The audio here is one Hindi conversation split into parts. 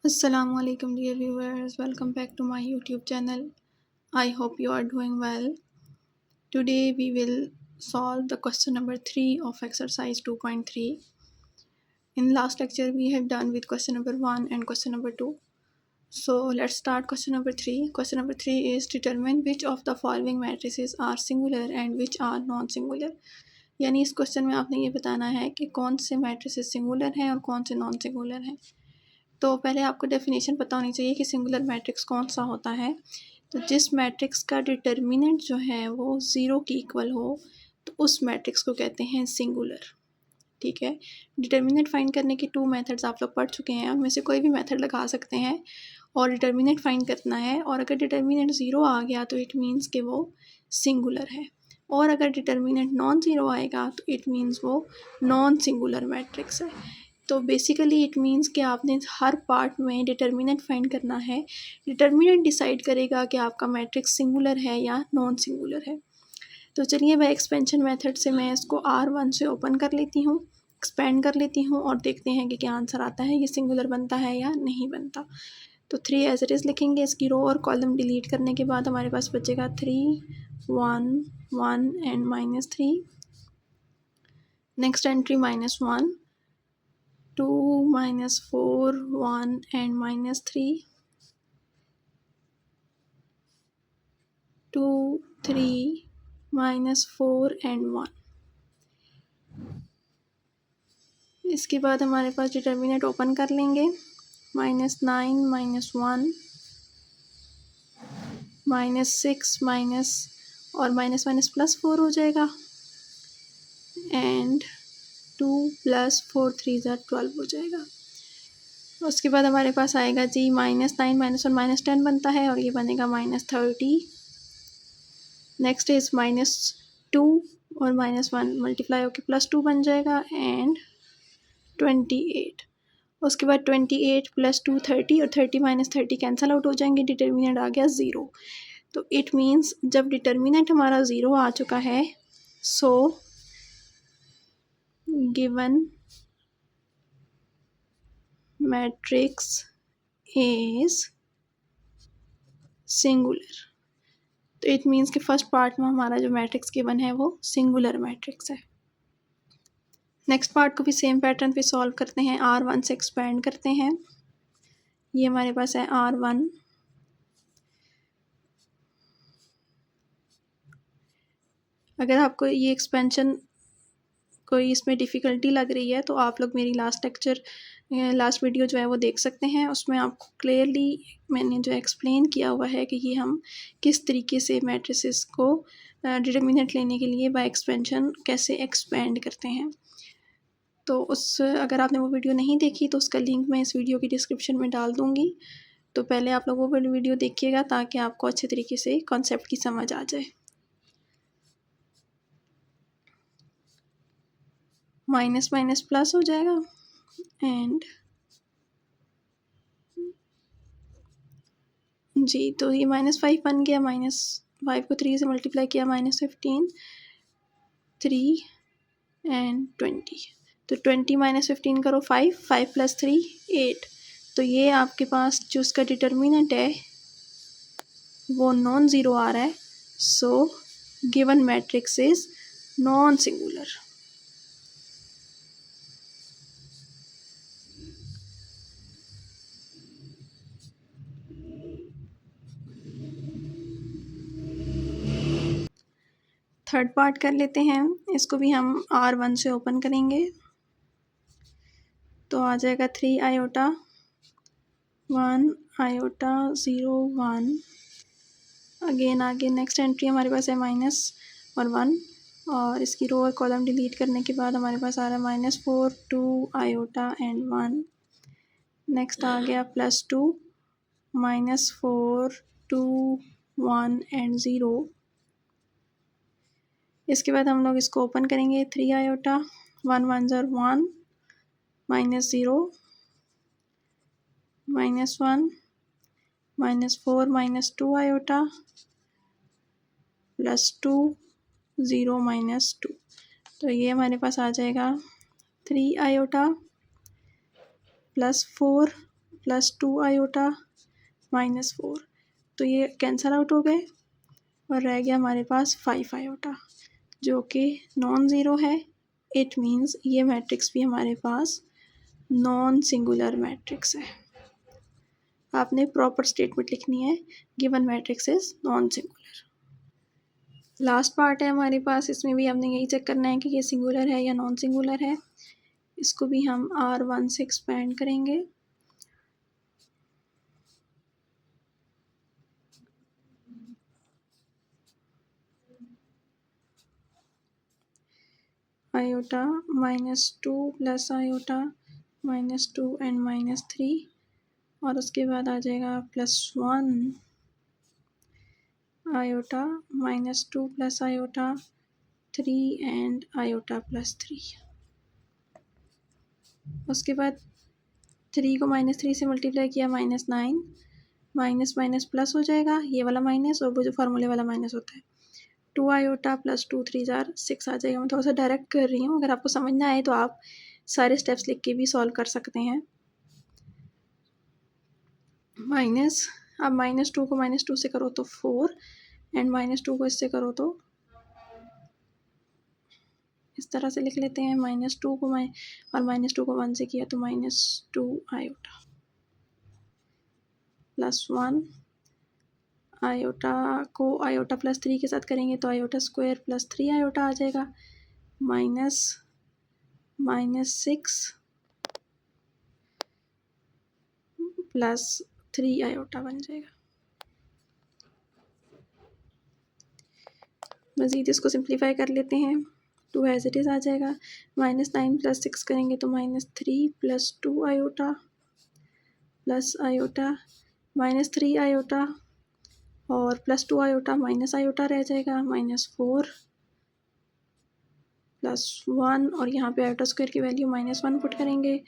Assalamualaikum dear viewers, welcome back to my YouTube channel. I hope you are doing well. Today we will solve the question number 3 of exercise 2.3. In last lecture we have done with question number 1 and question number 2. So let's start question number 3. Question number 3 is determine which of the following matrices are singular and which are non-singular. यानी इस क्वेश्चन में आपने ये बताना है कि कौन से मैट्रिसेस सिंगुलर हैं और कौन से नॉन सिंगुलर हैं। तो पहले आपको डेफिनेशन पता होनी चाहिए कि सिंगुलर मैट्रिक्स कौन सा होता है। तो जिस मैट्रिक्स का डिटर्मिनेंट जो है वो ज़ीरो की इक्वल हो तो उस मैट्रिक्स को कहते हैं सिंगुलर। ठीक है, डिटर्मिनेंट फाइंड करने के 2 मेथड्स आप लोग पढ़ चुके हैं, उनमें से कोई भी मेथड लगा सकते हैं और डिटर्मिनेंट फाइंड करना है। और अगर डिटर्मिनेंट ज़ीरो आ गया तो इट मीन्स कि वो सिंगुलर है, और अगर डिटर्मिनेंट नॉन ज़ीरो आएगा तो इट मीन्स वो नॉन सिंगुलर मैट्रिक्स है। तो बेसिकली इट मीन्स कि आपने हर पार्ट में डिटर्मिनेंट फाइंड करना है। डिटर्मिनेंट डिसाइड करेगा कि आपका मैट्रिक्स सिंगुलर है या नॉन सिंगुलर है। तो चलिए बाय एक्सपेंशन मेथड से मैं इसको R1 से ओपन कर लेती हूँ, एक्सपेंड कर लेती हूँ और देखते हैं कि क्या आंसर आता है, ये सिंगुलर बनता है या नहीं बनता। तो 3 एज इट इज़ लिखेंगे, इसकी रो और कॉलम डिलीट करने के बाद हमारे पास बचेगा 3 1 1 and -3। Next entry -1 2 -4 1 and -3 2 3 -4 and 1। इसके बाद हमारे पास डिटर्मिनेंट ओपन कर लेंगे, -9 -1 -6 माइनस और माइनस माइनस +4 हो जाएगा एंड 2 + 4 3 12 हो जाएगा। उसके बाद हमारे पास आएगा जी -9 -1 -10 बनता है और ये बनेगा -30। नेक्स्ट इज -2 और -1 मल्टीप्लाई होकर +2 बन जाएगा एंड 28। उसके बाद 28 + 2 30 और 30 - 30 कैंसल आउट हो जाएंगे, डिटर्मिनेंट आ गया 0। तो इट मीन्स जब डिटर्मिनेंट हमारा 0 आ चुका है so given matrix is singular. तो इट मीन्स कि फर्स्ट पार्ट में हमारा जो मैट्रिक्स गिवन है वो सिंगुलर मैट्रिक्स है। नेक्स्ट पार्ट को भी सेम पैटर्न पे सॉल्व करते हैं, R1 से एक्सपेंड करते हैं। ये हमारे पास है R1, अगर आपको ये एक्सपेंशन कोई इसमें डिफ़िकल्टी लग रही है तो आप लोग मेरी लास्ट वीडियो जो है वो देख सकते हैं। उसमें आपको क्लियरली मैंने जो एक्सप्लेन किया हुआ है कि ये हम किस तरीके से मैट्रिसेस को डिटर्मिनेंट लेने के लिए बाय एक्सपेंशन कैसे एक्सपेंड करते हैं। तो अगर आपने वो वीडियो नहीं देखी तो उसका लिंक मैं इस वीडियो की डिस्क्रिप्शन में डाल दूँगी। तो पहले आप लोग वो वीडियो देखिएगा ताकि आपको अच्छे तरीके से कॉन्सेप्ट की समझ आ जाए। माइनस माइनस प्लस हो जाएगा एंड जी, तो ये -5 बन गया, -5 को 3 से मल्टीप्लाई किया -15 3 एंड 20। तो 20 - 15 करो 5 5 + 3 8। तो ये आपके पास जो उसका डिटर्मिनेंट है वो नॉन ज़ीरो आ रहा है। So given matrix is non singular. Third part कर लेते हैं, इसको भी हम R1 से ओपन करेंगे तो आ जाएगा 3 आयोटा 1 आयोटा 0 1। अगेन आगे नेक्स्ट एंट्री हमारे पास है माइनस और 1 और इसकी रो और कॉलम डिलीट करने के बाद हमारे पास आ रहा है -4 2 आयोटा एंड 1। नेक्स्ट आ गया +2 -4 2 1 एंड 0। इसके बाद हम लोग इसको ओपन करेंगे 3 आयोटा 1 1 0 1 -0 -1 -4 -2 आयोटा +2 0 -2। तो ये हमारे पास आ जाएगा 3 आयोटा +4 प्लस 2 आयोटा माइनस 4, तो ये कैंसल आउट हो गए और रह गया हमारे पास 5 आयोटा जो कि नॉन ज़ीरो है। इट मीन्स ये मैट्रिक्स भी हमारे पास नॉन सिंगुलर मैट्रिक्स है। आपने प्रॉपर स्टेटमेंट लिखनी है, given matrix is non singular. Last part है हमारे पास, इसमें भी हमने यही चेक करना है कि ये सिंगुलर है या नॉन सिंगुलर है। इसको भी हम R1 से एक्सपेंड करेंगे। आयोटा -2 प्लस आयोटा -2 एंड -3 और उसके बाद आ जाएगा +1 iota -2 plus iota 3 and iota +3। उसके बाद 3 को -3 से मल्टीप्लाई किया -9, माइनस माइनस प्लस हो जाएगा, ये वाला माइनस और वो जो फार्मूले वाला माइनस होता है। 2 आयोटा प्लस 2 3 जार 6 आ जाएगा। मैं थोड़ा सा डायरेक्ट कर रही हूँ, अगर आपको समझ ना आए तो आप सारे स्टेप्स लिख के भी सॉल्व कर सकते हैं। माइनस, अब -2 को -2 से करो तो 4 एंड -2 को इससे करो तो इस तरह से लिख लेते हैं। -2 को और -2 को 1 से किया तो -2 आयोटा +1 आयोटा को आयोटा +3 के साथ करेंगे तो आयोटा स्क्वायर +3 आयोटा आ जाएगा, -6 +3 आयोटा बन जाएगा। मज़ीद इसको सिंप्लीफाई कर लेते हैं, 2 एज इट इज़ आ जाएगा। -9 + 6 करेंगे तो -3 + 2 आयोटा प्लस आयोटा -3 आयोटा और +2 आयोटा माइनस आयोटा रह जाएगा, -4 +1 और यहाँ पे आयोटा स्क्वायर की वैल्यू -1 पुट करेंगे,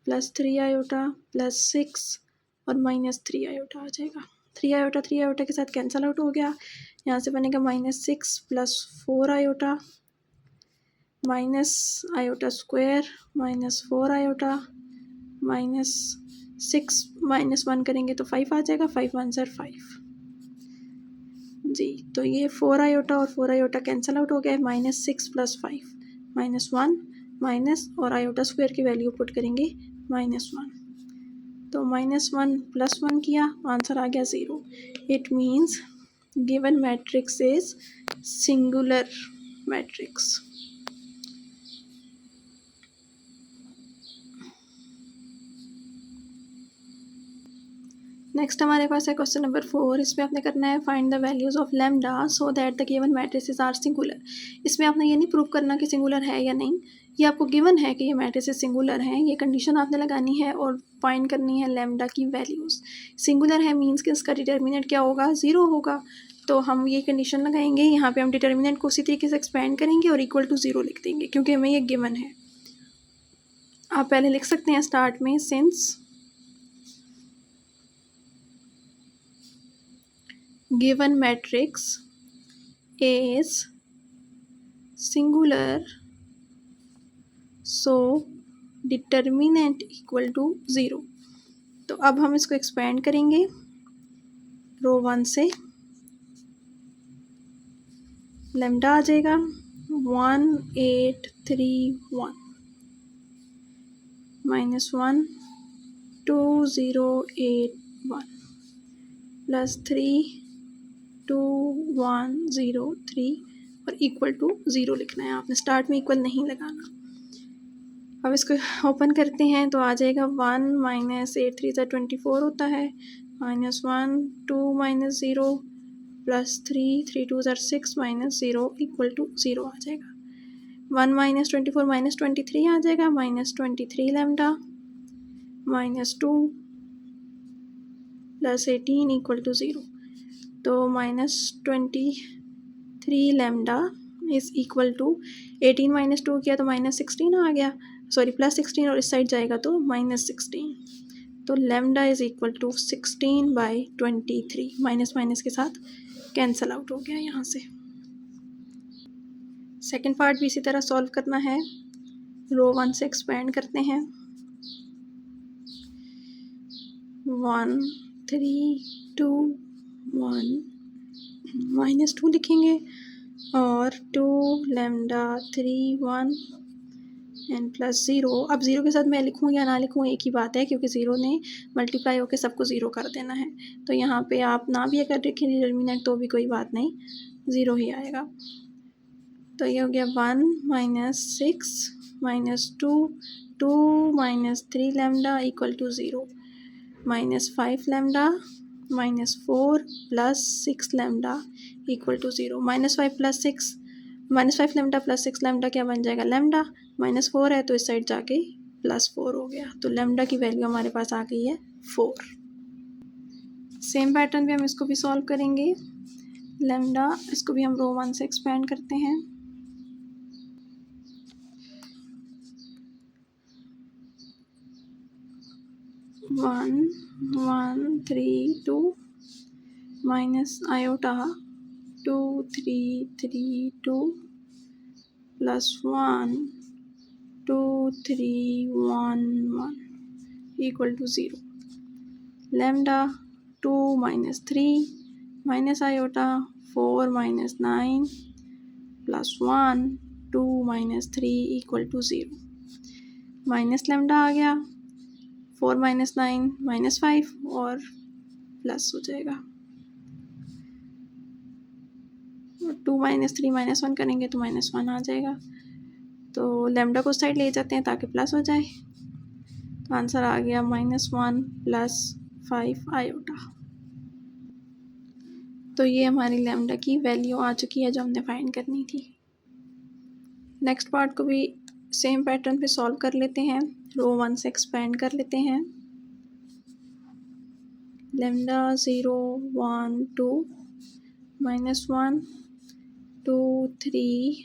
+3 आयोटा +6 और -3 आयोटा आ जाएगा। 3 आयोटा के साथ कैंसल आउट हो गया। यहाँ से बनेगा -6 + 4 iota minus iota square -4 iota -6 -1 करेंगे तो 5 आ जाएगा, 5 1 ज़र 5 जी। तो ये 4 आयोटा और 4 आयोटा कैंसल आउट हो गया है, -6 + 5 -1 माइनस और आयोटा स्क्वायर की वैल्यू पुट करेंगे -1, तो -1 + 1 किया, आंसर आ गया 0। It means given matrix is singular matrix. Next हमारे पास है क्वेश्चन नंबर 4। इसमें आपने करना है find the values of lambda so that the given matrices are singular. इसमें आपने ये नहीं प्रूव करना कि सिंगुलर है या नहीं, ये आपको गिवन है कि ये मैट्रिसेस सिंगुलर हैं, ये कंडीशन आपने लगानी है और फाइंड करनी है लैम्डा की वैल्यूज़। सिंगुलर है मीन्स कि इसका डिटर्मिनेंट क्या होगा, 0 होगा। तो हम ये कंडीशन लगाएंगे, यहाँ पे हम डिटर्मिनेंट को उसी तरीके से एक्सपेंड करेंगे और इक्वल टू 0 लिख देंगे क्योंकि हमें ये गिवन है। आप पहले लिख सकते हैं स्टार्ट में, since given matrix is singular so determinant equal to 0। तो अब हम इसको एक्सपेंड करेंगे रो 1 से, लैम्डा आ जाएगा 1831 -1 2081 +3 2103 और इक्वल टू 0 लिखना है आपने, स्टार्ट में इक्वल नहीं लगाना। अब इसको ओपन करते हैं तो आ जाएगा 1 -8 3 ज़ा 24 होता है, -1 2 -0 +3 3 2 ज़ा 6 -0 इक्वल टू 0 आ जाएगा। 1 -24 -23 आ जाएगा, -23 लैम्डा -2 +18 इक्वल टू 0। तो -23 लैम्डा इज़ इक्वल टू 18 -2 किया तो -16 आ गया, सॉरी +16 और इस साइड जाएगा तो -16, तो lambda is equal to 16/23, minus के साथ कैंसल आउट हो गया यहाँ से। सेकंड पार्ट भी इसी तरह सॉल्व करना है, रो 1 से एक्सपेंड करते हैं। 1 3 2 1 -2 लिखेंगे और 2 लैम्डा 3 1 एन प्लस 0। अब 0 के साथ मैं लिखूँ या ना लिखूँ एक ही बात है, क्योंकि 0 ने मल्टीप्लाई होकर सबको 0 कर देना है। तो यहाँ पे आप ना भी अगर लिखें डिटर्मिनेंट तो भी कोई बात नहीं, 0 ही आएगा। तो ये हो गया 1 -6 -2 2 -3 lambda equal to 0 -5 lambda -4 plus 6 lambda equal to 0। -5 lambda plus 6 lambda क्या बन जाएगा, लैम्डा। -4 है तो इस साइड जाके +4 हो गया, तो लैम्डा की वैल्यू हमारे पास आ गई है 4। सेम पैटर्न पे हम इसको भी सॉल्व करेंगे। लैम्डा, इसको भी हम रो 1 से एक्सपेंड करते हैं। One 1 3 2 minus iota 2 3 3 2 plus 1 2 3 1 1 equal to 0। Lambda 2 -3 minus iota 4 -9 plus 1 2 -3 equal to 0। Minus lambda आ गया, 4 -9 -5 और प्लस हो जाएगा। 2 -3 -1 करेंगे तो -1 आ जाएगा। तो लैम्डा को साइड ले जाते हैं ताकि प्लस हो जाए, तो आंसर आ गया -1 प्लस 5 आयोटा। तो ये हमारी लैम्डा की वैल्यू आ चुकी है जो हमने फाइंड करनी थी। नेक्स्ट पार्ट को भी सेम पैटर्न पे सॉल्व कर लेते हैं। रो 1 से एक्सपेंड कर लेते हैं। Lambda 0 1 2 -1 2 3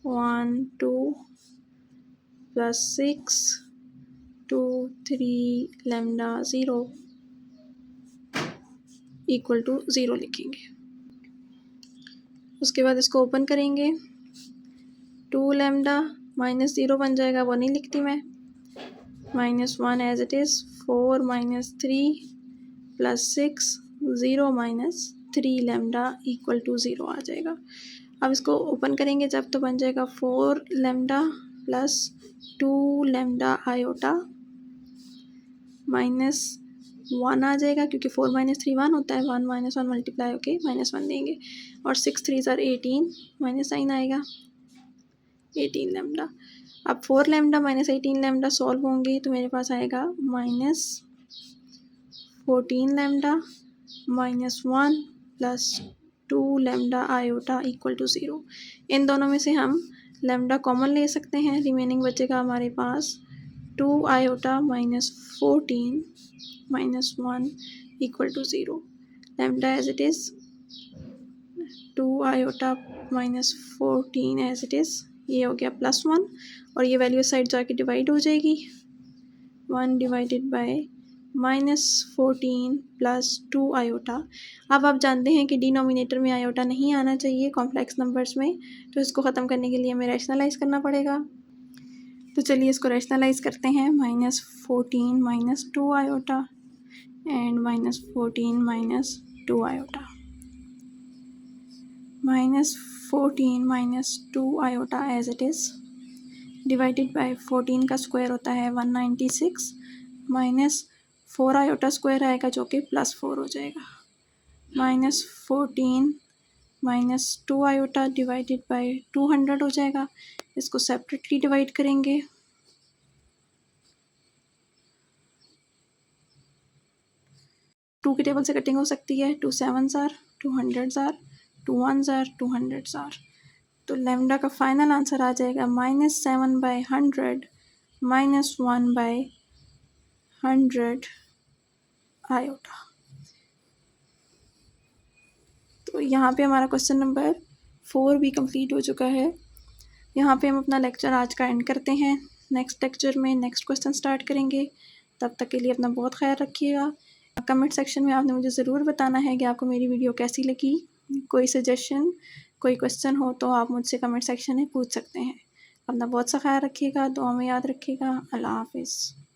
1 2 plus 6 2 3 lambda 0 equal to 0 लिखेंगे। उसके बाद इसको ओपन करेंगे, 2 लैम्डा -0 बन जाएगा, वो नहीं लिखती मैं, -1 as it is, 4 -3 plus 6 0 -3 lambda equal to 0 आ जाएगा। अब इसको ओपन करेंगे जब तो बन जाएगा 4 लैम्डा प्लस 2 लैम्डा आयोटा -1 आ जाएगा, क्योंकि 4 -3 1 होता है, 1 -1 मल्टीप्लाई होके -1 देंगे, और 6 3 18 माइनस साइन आएगा, 18 लैम्डा। अब 4 लैम्डा -18 लैम्डा सॉल्व होंगे तो मेरे पास आएगा -14 lambda -1 plus 2 lambda iota equal to 0। इन दोनों में से हम लैम्डा कॉमन ले सकते हैं, रिमेनिंग बचेगा हमारे पास 2 iota -14 -1 equal to 0। Lambda as it is, 2 iota -14 as it is, ये हो गया +1, और ये वैल्यू साइड जाके डिवाइड हो जाएगी, 1 डिवाइडेड बाय -14 प्लस 2 आयोटा। अब आप जानते हैं कि डिनोमिनेटर में आयोटा नहीं आना चाहिए कॉम्प्लेक्स नंबर्स में, तो इसको ख़त्म करने के लिए हमें रैशनलाइज करना पड़ेगा। तो चलिए इसको रैशनलाइज करते हैं, -14 -2 iota and -14 -2 iota. -14 -2 iota as it is, divided by 14 का स्क्वायर होता है 196, -4 आयोटा स्क्वायर आएगा जो कि +4 हो जाएगा, -14 -2 आयोटा डिवाइडेड बाय 200 हो जाएगा। इसको सेपरेटली डिवाइड करेंगे, टू की टेबल से कटिंग हो सकती है, 2 7s are 200s are 2 1s are 200s are. तो लैम्डा का फाइनल आंसर आ जाएगा -7/100 -1/100 आयोटा। तो यहाँ पे हमारा क्वेश्चन नंबर 4 भी कंप्लीट हो चुका है। यहाँ पे हम अपना लेक्चर आज का एंड करते हैं। नेक्स्ट लेक्चर में नेक्स्ट क्वेश्चन स्टार्ट करेंगे। तब तक के लिए अपना बहुत ख्याल रखिएगा। कमेंट सेक्शन में आपने मुझे ज़रूर बताना है कि आपको मेरी वीडियो कैसी लगी। कोई सजेशन, कोई क्वेश्चन हो तो आप मुझसे कमेंट सेक्शन में पूछ सकते हैं। अपना बहुत सा ख्याल रखिएगा, दुआ में याद रखिएगा। अल्लाह हाफिज़।